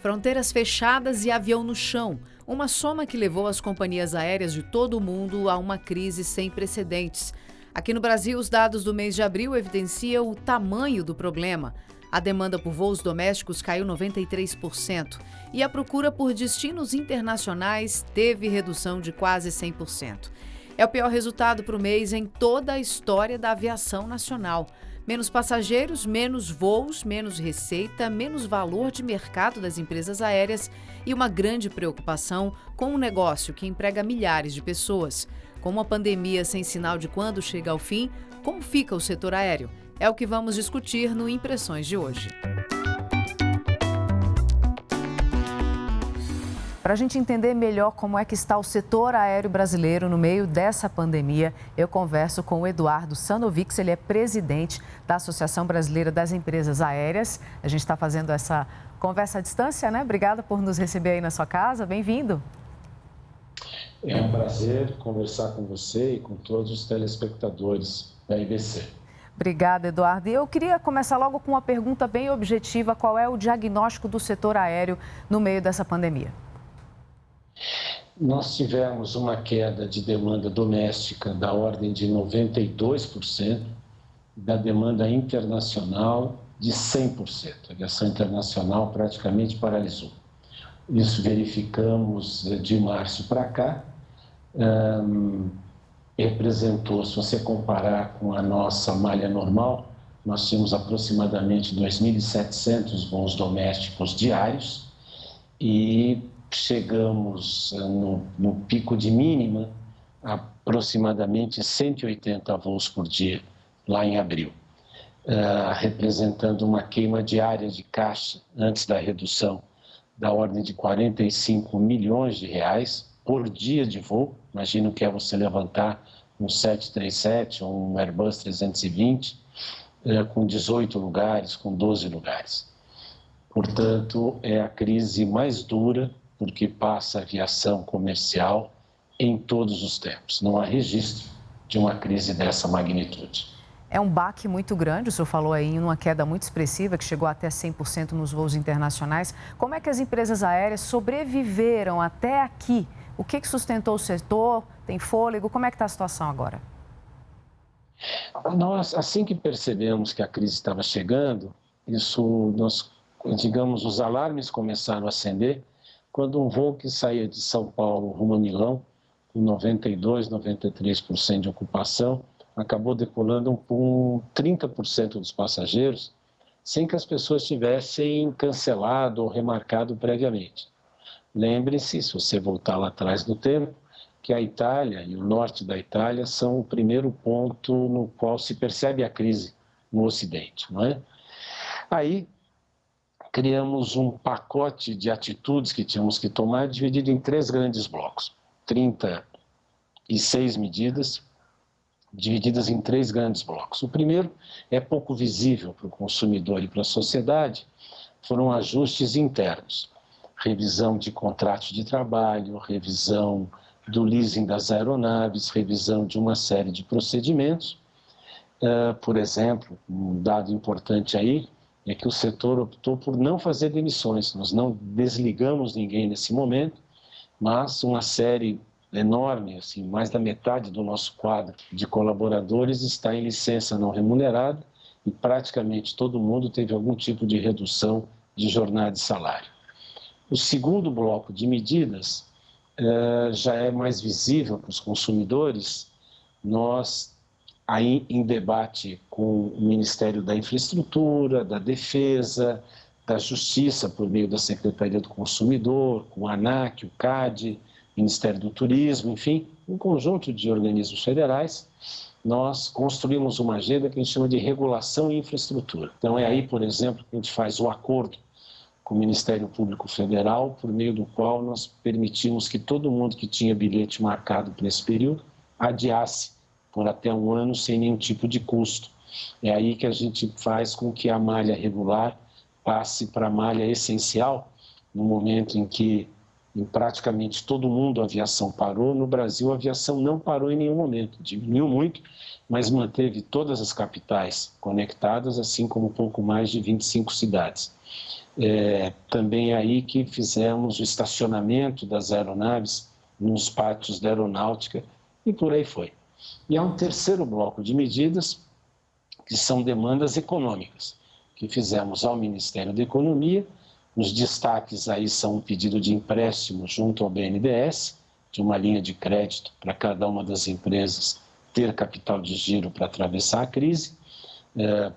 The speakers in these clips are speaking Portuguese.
Fronteiras fechadas e avião no chão. Uma soma que levou as companhias aéreas de todo o mundo a uma crise sem precedentes. Aqui no Brasil, os dados do mês de abril evidenciam o tamanho do problema. A demanda por voos domésticos caiu 93% e a procura por destinos internacionais teve redução de quase 100%. É o pior resultado para o mês em toda a história da aviação nacional. Menos passageiros, menos voos, menos receita, menos valor de mercado das empresas aéreas e uma grande preocupação com um negócio que emprega milhares de pessoas. Com uma pandemia sem sinal de quando chega ao fim, como fica o setor aéreo? É o que vamos discutir no Impressões de hoje. Para a gente entender melhor como é que está o setor aéreo brasileiro no meio dessa pandemia, eu converso com o Eduardo Sanovics, ele é presidente da Associação Brasileira das Empresas Aéreas. A gente está fazendo essa conversa à distância, né? Obrigada por nos receber aí na sua casa, bem-vindo. É um prazer conversar com você e com todos os telespectadores da IBC. Obrigada, Eduardo. E eu queria começar logo com uma pergunta bem objetiva: qual é o diagnóstico do setor aéreo no meio dessa pandemia? Nós tivemos uma queda de demanda doméstica da ordem de 92%, da demanda internacional de 100%. A aviação internacional praticamente paralisou. Isso verificamos de março para cá. Representou, se você comparar com a nossa malha normal, nós tínhamos aproximadamente 2.700 voos domésticos diários e chegamos no pico de mínima aproximadamente 180 voos por dia lá em abril, representando uma queima diária de caixa antes da redução da ordem de 45 milhões de reais por dia de voo. Imagina o que é você levantar um 737 ou um Airbus 320 com 18 lugares, com 12 lugares. Portanto, é a crise mais dura porque passa a aviação comercial em todos os tempos. Não há registro de uma crise dessa magnitude. É um baque muito grande, o senhor falou aí em uma queda muito expressiva, que chegou até 100% nos voos internacionais. Como é que as empresas aéreas sobreviveram até aqui? O que sustentou o setor? Tem fôlego? Como é que está a situação agora? Nós, assim que percebemos que a crise estava chegando, os alarmes começaram a acender quando um voo que saía de São Paulo rumo a Milão, com 92%, 93% de ocupação, acabou decolando com 30% dos passageiros, sem que as pessoas tivessem cancelado ou remarcado previamente. Lembre-se, se você voltar lá atrás no tempo, que a Itália e o norte da Itália são o primeiro ponto no qual se percebe a crise no Ocidente, não é? Aí, criamos um pacote de atitudes que tínhamos que tomar, dividido em 3 grandes blocos. 36 medidas, divididas em 3 grandes blocos. O primeiro é pouco visível para o consumidor e para a sociedade, foram ajustes internos. Revisão de contratos de trabalho, revisão do leasing das aeronaves, revisão de uma série de procedimentos. Por exemplo, um dado importante aí é que o setor optou por não fazer demissões. Nós não desligamos ninguém nesse momento, mas uma série enorme, assim, mais da metade do nosso quadro de colaboradores está em licença não remunerada e praticamente todo mundo teve algum tipo de redução de jornada e salário. O segundo bloco de medidas já é mais visível para os consumidores. Nós, aí em debate com o Ministério da Infraestrutura, da Defesa, da Justiça, por meio da Secretaria do Consumidor, com o ANAC, o CAD, Ministério do Turismo, enfim, um conjunto de organismos federais, nós construímos uma agenda que a gente chama de regulação e infraestrutura. Então é aí, por exemplo, que a gente faz o acordo com o Ministério Público Federal, por meio do qual nós permitimos que todo mundo que tinha bilhete marcado para esse período adiasse por até 1 ano sem nenhum tipo de custo. É aí que a gente faz com que a malha regular passe para a malha essencial, no momento em que em praticamente todo mundo a aviação parou. No Brasil, a aviação não parou em nenhum momento, diminuiu muito, mas manteve todas as capitais conectadas, assim como um pouco mais de 25 cidades. Também aí que fizemos o estacionamento das aeronaves nos pátios da aeronáutica e por aí foi. E há um terceiro bloco de medidas que são demandas econômicas, que fizemos ao Ministério da Economia. Os destaques aí são um pedido de empréstimo junto ao BNDES, de uma linha de crédito para cada uma das empresas ter capital de giro para atravessar a crise,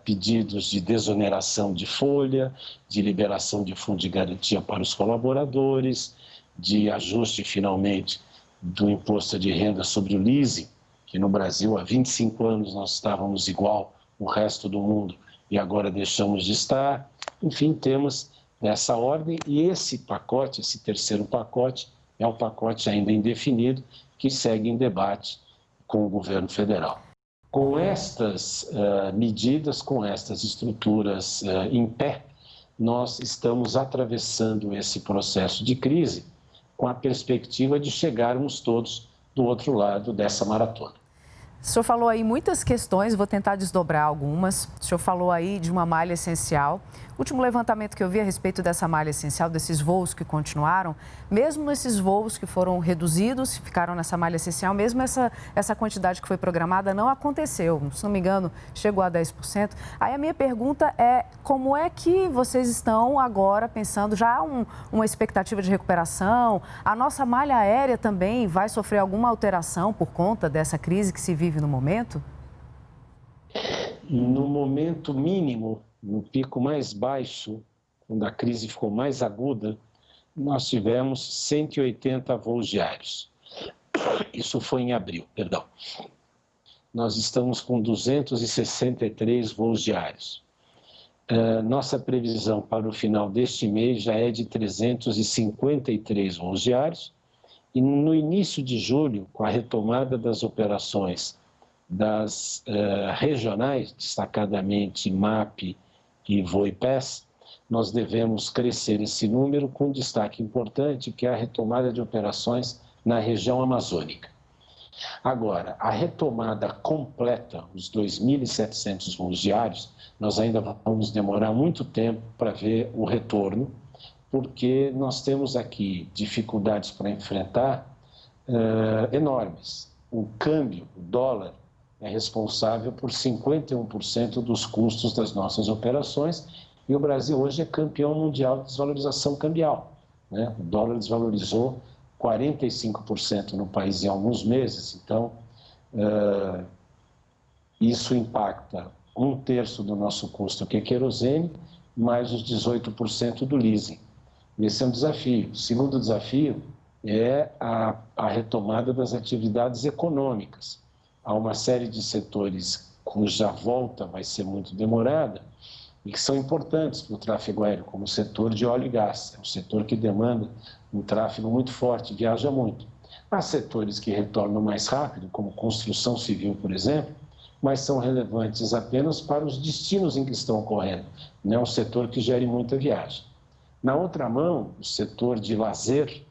pedidos de desoneração de folha, de liberação de fundo de garantia para os colaboradores, de ajuste, finalmente, do imposto de renda sobre o leasing, que no Brasil há 25 anos nós estávamos igual ao resto do mundo e agora deixamos de estar. Enfim, temas dessa ordem e esse pacote, esse terceiro pacote, é um pacote ainda indefinido que segue em debate com o governo federal. Com estas medidas, com estas estruturas em pé, nós estamos atravessando esse processo de crise com a perspectiva de chegarmos todos do outro lado dessa maratona. O senhor falou aí muitas questões, vou tentar desdobrar algumas. O senhor falou aí de uma malha essencial. O último levantamento que eu vi a respeito dessa malha essencial, desses voos que continuaram, mesmo esses voos que foram reduzidos, ficaram nessa malha essencial, mesmo essa quantidade que foi programada não aconteceu. Se não me engano, chegou a 10%. Aí a minha pergunta é, como é que vocês estão agora pensando, já há uma expectativa de recuperação? A nossa malha aérea também vai sofrer alguma alteração por conta dessa crise que se vive no momento? No momento mínimo, no pico mais baixo, quando a crise ficou mais aguda, nós tivemos 180 voos diários. Isso foi em abril, perdão. Nós estamos com 263 voos diários. Nossa previsão para o final deste mês já é de 353 voos diários. E no início de julho, com a retomada das operações das regionais, destacadamente MAP e Voipés, nós devemos crescer esse número com um destaque importante, que é a retomada de operações na região amazônica. Agora, a retomada completa, os 2.700 voos diários, nós ainda vamos demorar muito tempo para ver o retorno, porque nós temos aqui dificuldades para enfrentar enormes. O câmbio, o dólar, é responsável por 51% dos custos das nossas operações e o Brasil hoje é campeão mundial de desvalorização cambial, né? O dólar desvalorizou 45% no país em alguns meses, então isso impacta 1/3 do nosso custo, que é querosene, mais os 18% do leasing. Esse é um desafio. O segundo desafio é a retomada das atividades econômicas. Há uma série de setores cuja volta vai ser muito demorada e que são importantes para o tráfego aéreo, como o setor de óleo e gás. É um setor que demanda um tráfego muito forte, viaja muito. Há setores que retornam mais rápido, como construção civil, por exemplo, mas são relevantes apenas para os destinos em que estão ocorrendo. Não é um setor que gere muita viagem. Na outra mão, o setor de lazer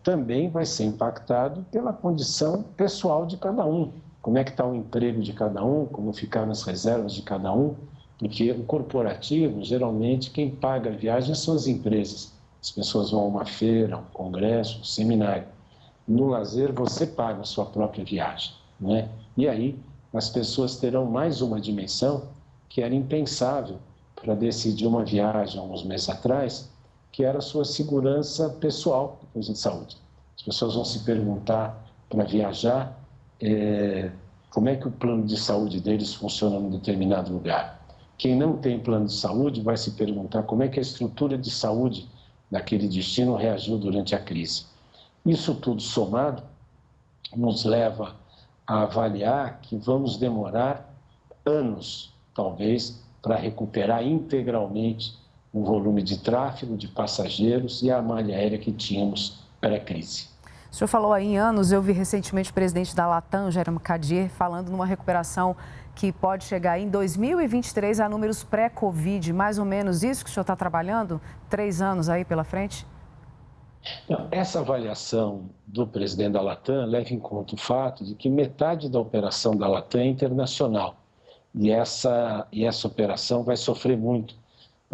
também vai ser impactado pela condição pessoal de cada um. Como é que está o emprego de cada um, como ficaram as reservas de cada um, porque o corporativo, geralmente, quem paga a viagem são as empresas. As pessoas vão a uma feira, a um congresso, um seminário. No lazer, você paga a sua própria viagem, né? E aí, as pessoas terão mais uma dimensão que era impensável para decidir uma viagem há uns meses atrás, que era a sua segurança pessoal depois de saúde. As pessoas vão se perguntar para viajar como é que o plano de saúde deles funciona num determinado lugar. Quem não tem plano de saúde vai se perguntar como é que a estrutura de saúde daquele destino reagiu durante a crise. Isso tudo somado nos leva a avaliar que vamos demorar anos, talvez, para recuperar integralmente o volume de tráfego, de passageiros e a malha aérea que tínhamos pré-crise. O senhor falou aí em anos, eu vi recentemente o presidente da Latam, Jérôme Cadier, falando numa recuperação que pode chegar em 2023 a números pré-Covid, mais ou menos isso que o senhor está trabalhando? 3 anos aí pela frente? Então, essa avaliação do presidente da Latam leva em conta o fato de que metade da operação da Latam é internacional e essa operação vai sofrer muito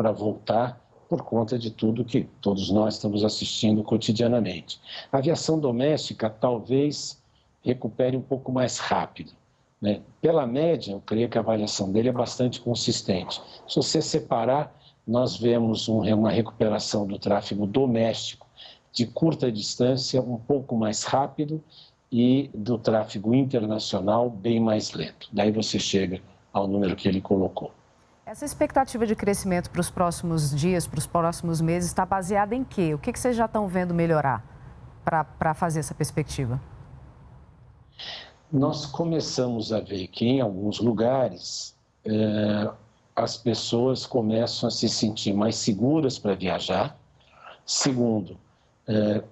para voltar por conta de tudo que todos nós estamos assistindo cotidianamente. A aviação doméstica talvez recupere um pouco mais rápido, né? Pela média, eu creio que a avaliação dele é bastante consistente. Se você separar, nós vemos uma recuperação do tráfego doméstico de curta distância um pouco mais rápido e do tráfego internacional bem mais lento. Daí você chega ao número que ele colocou. Essa expectativa de crescimento para os próximos dias, para os próximos meses, está baseada em quê? O que vocês já estão vendo melhorar para fazer essa perspectiva? Nós começamos a ver que em alguns lugares as pessoas começam a se sentir mais seguras para viajar. Segundo,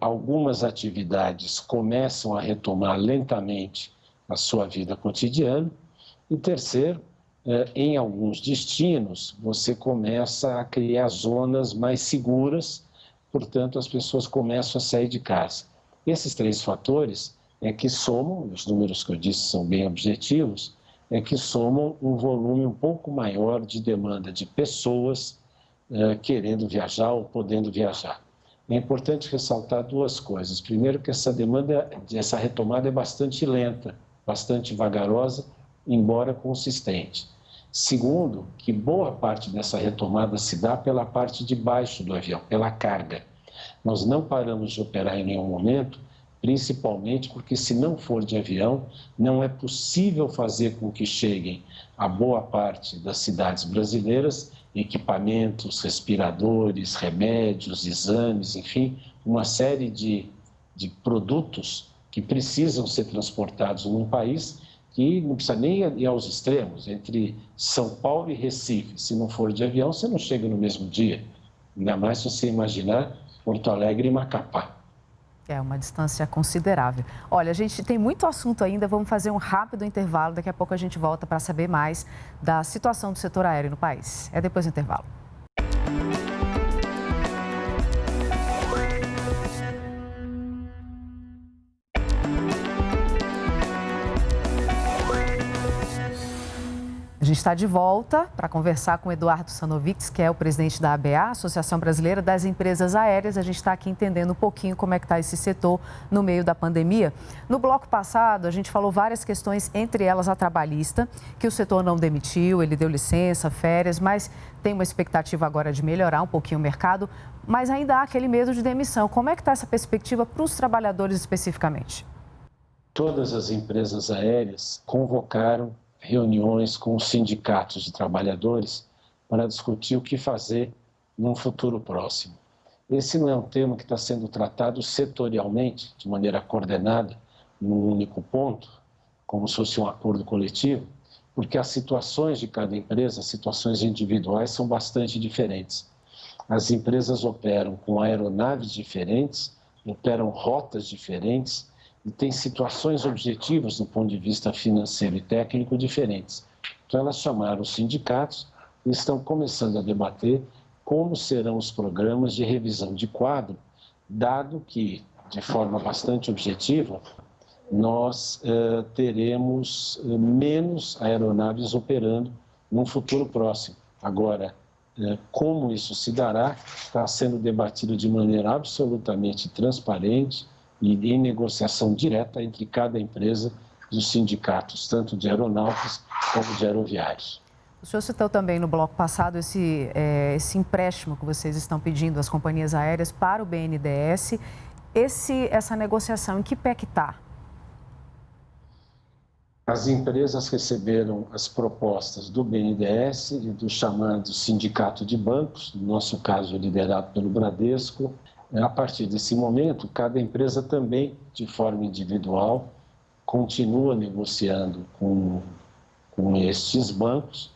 algumas atividades começam a retomar lentamente a sua vida cotidiana. E terceiro, em alguns destinos, você começa a criar zonas mais seguras, portanto, as pessoas começam a sair de casa. Esses três fatores que somam, os números que eu disse são bem objetivos, que somam um volume um pouco maior de demanda de pessoas querendo viajar ou podendo viajar. É importante ressaltar duas coisas. Primeiro, que essa retomada é bastante lenta, bastante vagarosa, embora consistente. Segundo, que boa parte dessa retomada se dá pela parte de baixo do avião, pela carga. Nós não paramos de operar em nenhum momento, principalmente porque, se não for de avião, não é possível fazer com que cheguem a boa parte das cidades brasileiras equipamentos, respiradores, remédios, exames, enfim, uma série de produtos que precisam ser transportados num país que não precisa nem ir aos extremos. Entre São Paulo e Recife, se não for de avião, você não chega no mesmo dia. Ainda mais se você imaginar Porto Alegre e Macapá. É uma distância considerável. Olha, a gente tem muito assunto ainda, vamos fazer um rápido intervalo. Daqui a pouco a gente volta para saber mais da situação do setor aéreo no país. É depois do intervalo. A gente está de volta para conversar com o Eduardo Sanovics, que é o presidente da ABA, Associação Brasileira das Empresas Aéreas. A gente está aqui entendendo um pouquinho como é que está esse setor no meio da pandemia. No bloco passado, a gente falou várias questões, entre elas a trabalhista, que o setor não demitiu, ele deu licença, férias, mas tem uma expectativa agora de melhorar um pouquinho o mercado, mas ainda há aquele medo de demissão. Como é que está essa perspectiva para os trabalhadores especificamente? Todas as empresas aéreas convocaram reuniões com os sindicatos de trabalhadores para discutir o que fazer num futuro próximo. Esse não é um tema que está sendo tratado setorialmente, de maneira coordenada, num único ponto, como se fosse um acordo coletivo, porque as situações de cada empresa, as situações individuais, são bastante diferentes. As empresas operam com aeronaves diferentes, operam rotas diferentes, e tem situações objetivas do ponto de vista financeiro e técnico diferentes. Então, elas chamaram os sindicatos e estão começando a debater como serão os programas de revisão de quadro, dado que, de forma bastante objetiva, nós teremos menos aeronaves operando num futuro próximo. Agora, como isso se dará, está sendo debatido de maneira absolutamente transparente e em negociação direta entre cada empresa e os sindicatos, tanto de aeronáuticos como de aeroviários. O senhor citou também no bloco passado esse empréstimo que vocês estão pedindo às companhias aéreas para o BNDES. Essa negociação, em que pé que está? As empresas receberam as propostas do BNDES e do chamado Sindicato de Bancos, no nosso caso liderado pelo Bradesco. A partir desse momento, cada empresa também, de forma individual, continua negociando com estes bancos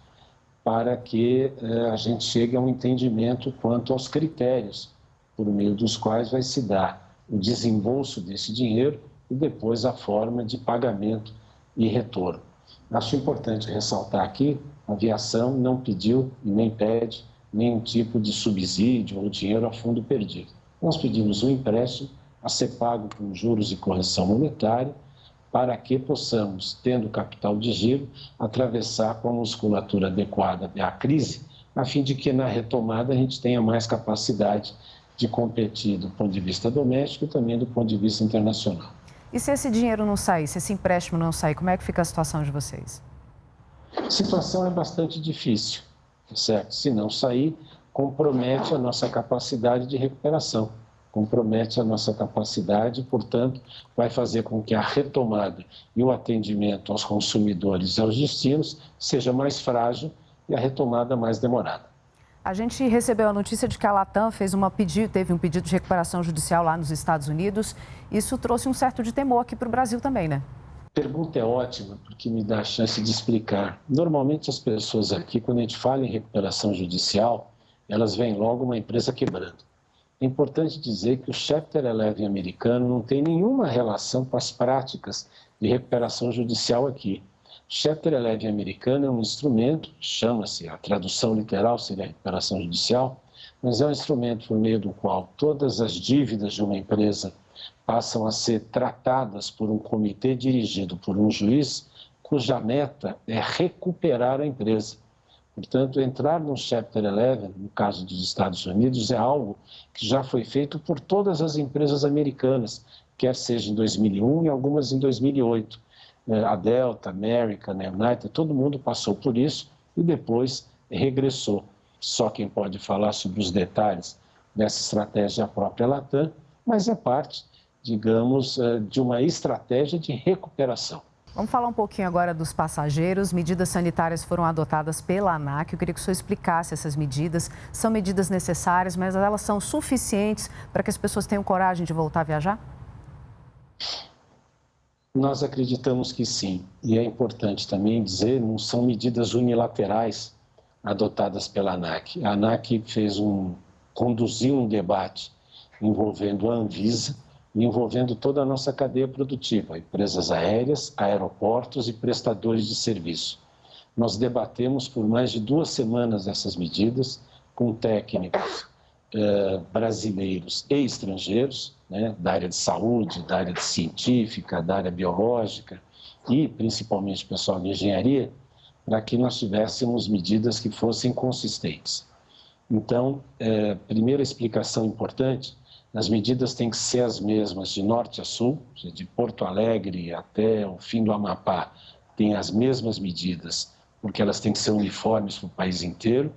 para que a gente chegue a um entendimento quanto aos critérios por meio dos quais vai se dar o desembolso desse dinheiro e depois a forma de pagamento e retorno. Acho importante ressaltar aqui, a aviação não pediu e nem pede nenhum tipo de subsídio ou dinheiro a fundo perdido. Nós pedimos um empréstimo a ser pago com juros e correção monetária para que possamos, tendo capital de giro, atravessar com a musculatura adequada à crise a fim de que na retomada a gente tenha mais capacidade de competir do ponto de vista doméstico e também do ponto de vista internacional. E se esse dinheiro não sair, se esse empréstimo não sair, como é que fica a situação de vocês? A situação é bastante difícil, certo? Se não sair, compromete a nossa capacidade de recuperação, compromete a nossa capacidade, portanto, vai fazer com que a retomada e o atendimento aos consumidores e aos destinos seja mais frágil e a retomada mais demorada. A gente recebeu a notícia de que a Latam teve um pedido de recuperação judicial lá nos Estados Unidos. Isso trouxe um certo de temor aqui para o Brasil também, né? A pergunta é ótima, porque me dá a chance de explicar. Normalmente as pessoas aqui, quando a gente fala em recuperação judicial, elas veem logo uma empresa quebrando. É importante dizer que o Chapter 11 americano não tem nenhuma relação com as práticas de recuperação judicial aqui. O Chapter 11 americano é um instrumento, chama-se, a tradução literal seria recuperação judicial, mas é um instrumento por meio do qual todas as dívidas de uma empresa passam a ser tratadas por um comitê dirigido por um juiz cuja meta é recuperar a empresa. Portanto, entrar no Chapter 11, no caso dos Estados Unidos, é algo que já foi feito por todas as empresas americanas, quer seja em 2001 e algumas em 2008. A Delta, American, United, todo mundo passou por isso e depois regressou. Só quem pode falar sobre os detalhes dessa estratégia é a própria Latam, mas é parte, digamos, de uma estratégia de recuperação. Vamos falar um pouquinho agora dos passageiros. Medidas sanitárias foram adotadas pela ANAC. Eu queria que o senhor explicasse essas medidas. São medidas necessárias, mas elas são suficientes para que as pessoas tenham coragem de voltar a viajar? Nós acreditamos que sim, e é importante também dizer, não são medidas unilaterais adotadas pela ANAC. A ANAC conduziu um debate envolvendo a Anvisa e envolvendo toda a nossa cadeia produtiva, empresas aéreas, aeroportos e prestadores de serviço. Nós debatemos por mais de 2 semanas essas medidas com técnicos brasileiros e estrangeiros, né, da área de saúde, da área científica, da área biológica e principalmente pessoal de engenharia, para que nós tivéssemos medidas que fossem consistentes. Então, primeira explicação importante, as medidas têm que ser as mesmas de norte a sul, de Porto Alegre até o fim do Amapá, tem as mesmas medidas, porque elas têm que ser uniformes para o país inteiro.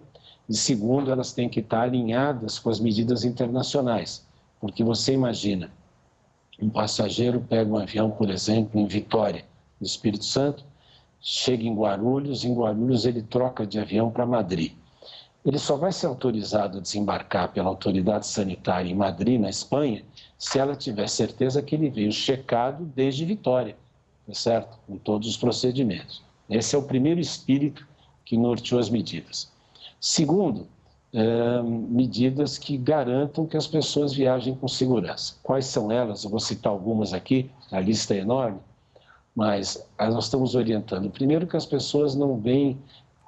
E segundo, elas têm que estar alinhadas com as medidas internacionais, porque você imagina, um passageiro pega um avião, por exemplo, em Vitória, no Espírito Santo, chega em Guarulhos ele troca de avião para Madrid. Ele só vai ser autorizado a desembarcar pela autoridade sanitária em Madrid, na Espanha, se ela tiver certeza que ele veio checado desde Vitória, certo? Com todos os procedimentos. Esse é o primeiro espírito que norteou as medidas. Segundo, medidas que garantam que as pessoas viajem com segurança. Quais são elas? Eu vou citar algumas aqui, a lista é enorme, mas nós estamos orientando. Primeiro, que as pessoas não venham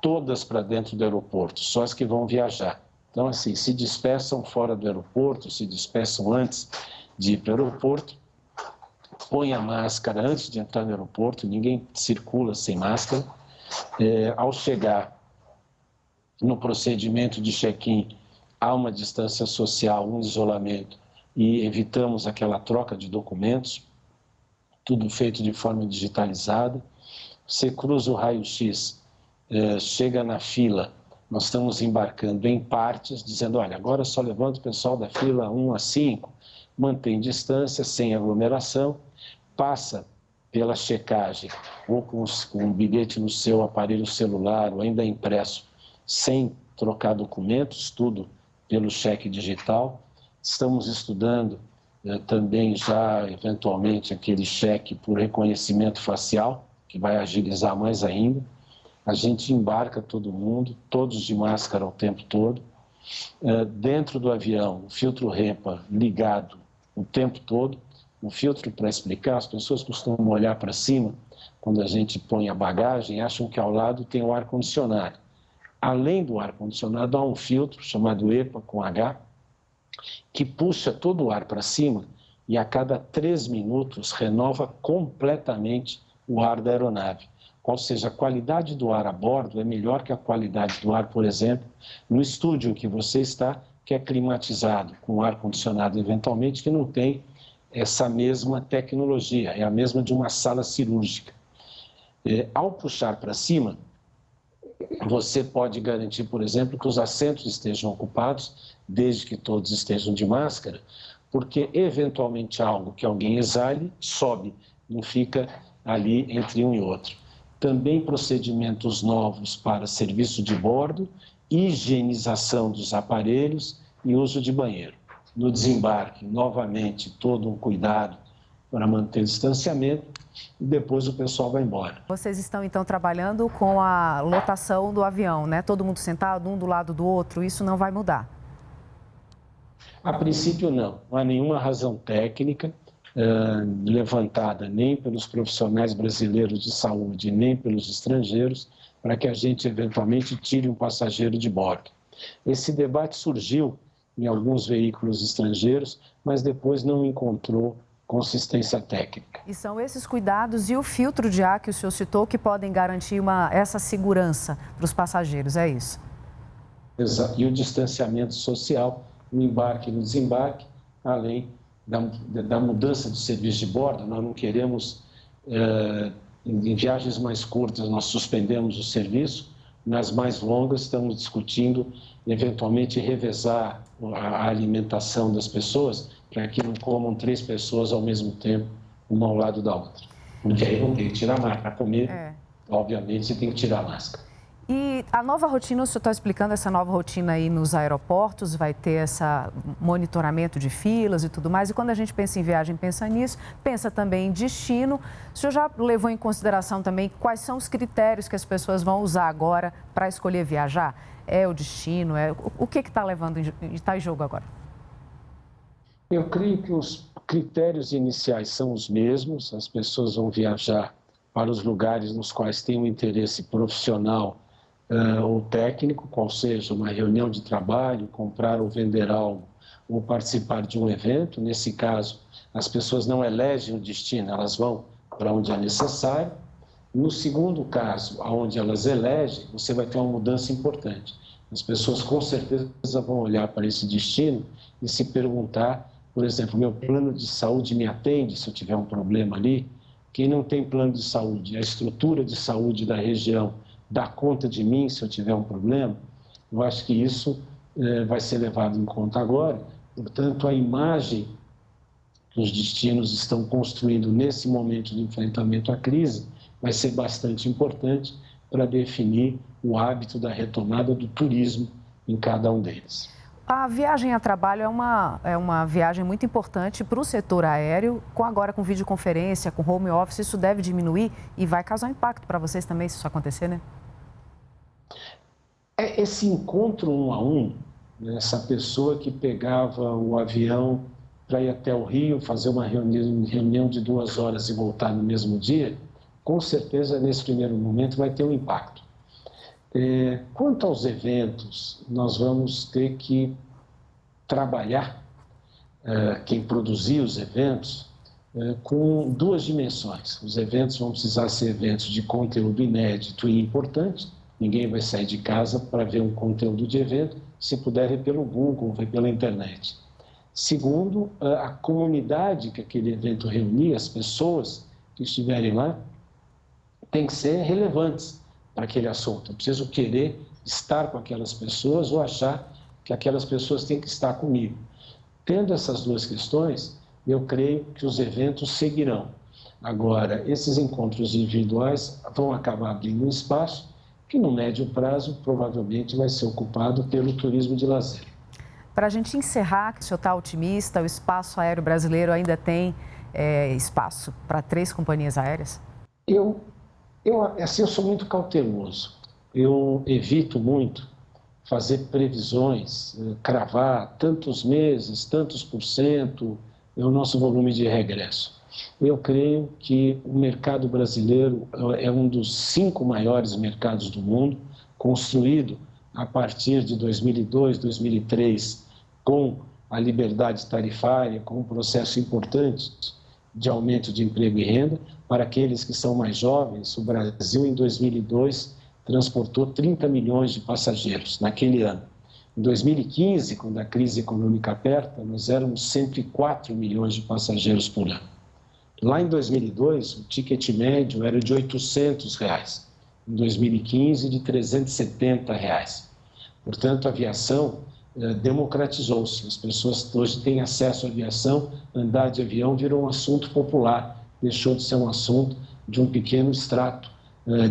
todas para dentro do aeroporto, só as que vão viajar. Então, assim, se dispersam fora do aeroporto, se dispersam antes de ir para o aeroporto, põe a máscara antes de entrar no aeroporto, ninguém circula sem máscara. Ao chegar no procedimento de check-in, há uma distância social, um isolamento e evitamos aquela troca de documentos, tudo feito de forma digitalizada. Você cruza o raio-x, chega na fila, nós estamos embarcando em partes, dizendo, olha, agora só levanta o pessoal da fila 1 a 5, mantém distância, sem aglomeração, passa pela checagem ou com um bilhete no seu aparelho celular ou ainda impresso, sem trocar documentos, tudo pelo cheque digital. Estamos estudando também já, eventualmente, aquele cheque por reconhecimento facial, que vai agilizar mais ainda. A gente embarca todo mundo, todos de máscara o tempo todo. Dentro do avião, o filtro HEPA ligado o tempo todo. O filtro, para explicar, as pessoas costumam olhar para cima, quando a gente põe a bagagem, acham que ao lado tem o ar-condicionado. Além do ar-condicionado, há um filtro chamado EPA, com H, que puxa todo o ar para cima e a cada 3 minutos renova completamente o ar da aeronave. Ou seja, a qualidade do ar a bordo é melhor que a qualidade do ar, por exemplo, no estúdio em que você está, que é climatizado, com ar-condicionado eventualmente, que não tem essa mesma tecnologia, é a mesma de uma sala cirúrgica. Ao puxar para cima, você pode garantir, por exemplo, que os assentos estejam ocupados, desde que todos estejam de máscara, porque eventualmente algo que alguém exale sobe, não fica ali entre um e outro. Também procedimentos novos para serviço de bordo, higienização dos aparelhos e uso de banheiro. No desembarque, novamente, todo um cuidado para manter o distanciamento e depois o pessoal vai embora. Vocês estão, então, trabalhando com a lotação do avião, né? Todo mundo sentado, um do lado do outro, isso não vai mudar? A princípio, não. Não há nenhuma razão técnica levantada nem pelos profissionais brasileiros de saúde, nem pelos estrangeiros, para que a gente eventualmente tire um passageiro de bordo. Esse debate surgiu em alguns veículos estrangeiros, mas depois não encontrou consistência técnica. E são esses cuidados e o filtro de ar que o senhor citou que podem garantir essa segurança para os passageiros, é isso? Exato. E o distanciamento social no embarque e no desembarque, além da mudança de serviço de bordo. Nós não queremos, em viagens mais curtas, nós suspendemos o serviço, nas mais longas estamos discutindo, eventualmente, revezar a alimentação das pessoas para que não comam 3 pessoas ao mesmo tempo, uma ao lado da outra. Porque aí vão ter que tirar a máscara. Para comer, obviamente, você tem que tirar a máscara. E a nova rotina, o senhor está explicando essa nova rotina aí nos aeroportos, vai ter esse monitoramento de filas e tudo mais. E quando a gente pensa em viagem, pensa nisso, pensa também em destino. O senhor já levou em consideração também quais são os critérios que as pessoas vão usar agora para escolher viajar? É o destino? O que está em jogo agora? Eu creio que os critérios iniciais são os mesmos. As pessoas vão viajar para os lugares nos quais tem um interesse profissional ou técnico, qual seja uma reunião de trabalho, comprar ou vender algo, ou participar de um evento. Nesse caso, as pessoas não elegem o destino, elas vão para onde é necessário. No segundo caso, onde elas elegem, você vai ter uma mudança importante. As pessoas com certeza vão olhar para esse destino e se perguntar, por exemplo, meu plano de saúde me atende se eu tiver um problema ali? Quem não tem plano de saúde, a estrutura de saúde da região dá conta de mim se eu tiver um problema? Eu acho que isso vai ser levado em conta agora. Portanto, a imagem que os destinos estão construindo nesse momento de enfrentamento à crise vai ser bastante importante para definir o hábito da retomada do turismo em cada um deles. A viagem a trabalho é uma viagem muito importante para o setor aéreo. Agora com videoconferência, com home office, isso deve diminuir e vai causar impacto para vocês também, se isso acontecer, né? Esse encontro 1 a 1, essa pessoa que pegava o avião para ir até o Rio, fazer uma reunião de 2 horas e voltar no mesmo dia, com certeza nesse primeiro momento vai ter um impacto. Quanto aos eventos, nós vamos ter que trabalhar, quem produzir os eventos, com 2 dimensões. Os eventos vão precisar ser eventos de conteúdo inédito e importante. Ninguém vai sair de casa para ver um conteúdo de evento, se puder ver pelo Google, ver pela internet. Segundo, a comunidade que aquele evento reunir, as pessoas que estiverem lá, tem que ser relevantes para aquele assunto. Eu preciso querer estar com aquelas pessoas ou achar que aquelas pessoas têm que estar comigo. Tendo essas 2 questões, eu creio que os eventos seguirão. Agora, esses encontros individuais vão acabar abrindo um espaço que, no médio prazo, provavelmente vai ser ocupado pelo turismo de lazer. Para a gente encerrar, o senhor está otimista, o espaço aéreo brasileiro ainda tem espaço para 3 companhias aéreas? Eu sou muito cauteloso. Eu evito muito fazer previsões, cravar tantos meses, tantos % é o nosso volume de regresso. Eu creio que o mercado brasileiro é um dos 5 maiores mercados do mundo, construído a partir de 2002, 2003, com a liberdade tarifária, com um processo importante de aumento de emprego e renda. Para aqueles que são mais jovens, o Brasil, em 2002, transportou 30 milhões de passageiros naquele ano. Em 2015, quando a crise econômica aperta, nós éramos 104 milhões de passageiros por ano. Lá em 2002, o ticket médio era de R$ 800, em 2015, de R$ 370. Portanto, a aviação democratizou-se. As pessoas hoje têm acesso à aviação, andar de avião virou um assunto popular, deixou de ser um assunto de um pequeno extrato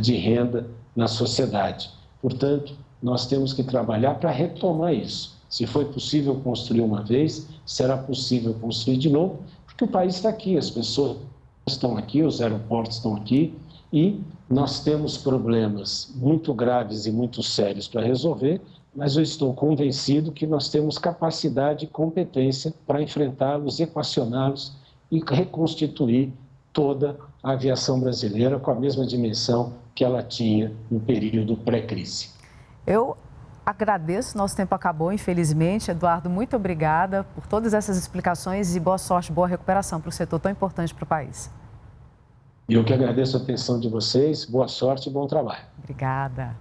de renda na sociedade. Portanto, nós temos que trabalhar para retomar isso. Se foi possível construir uma vez, será possível construir de novo, porque o país está aqui, as pessoas estão aqui, os aeroportos estão aqui e nós temos problemas muito graves e muito sérios para resolver, mas eu estou convencido que nós temos capacidade e competência para enfrentá-los, equacioná-los e reconstituir toda a aviação brasileira com a mesma dimensão que ela tinha no período pré-crise. Eu agradeço, nosso tempo acabou, infelizmente. Eduardo, muito obrigada por todas essas explicações e boa sorte, boa recuperação para o setor tão importante para o país. Eu que agradeço a atenção de vocês, boa sorte e bom trabalho. Obrigada.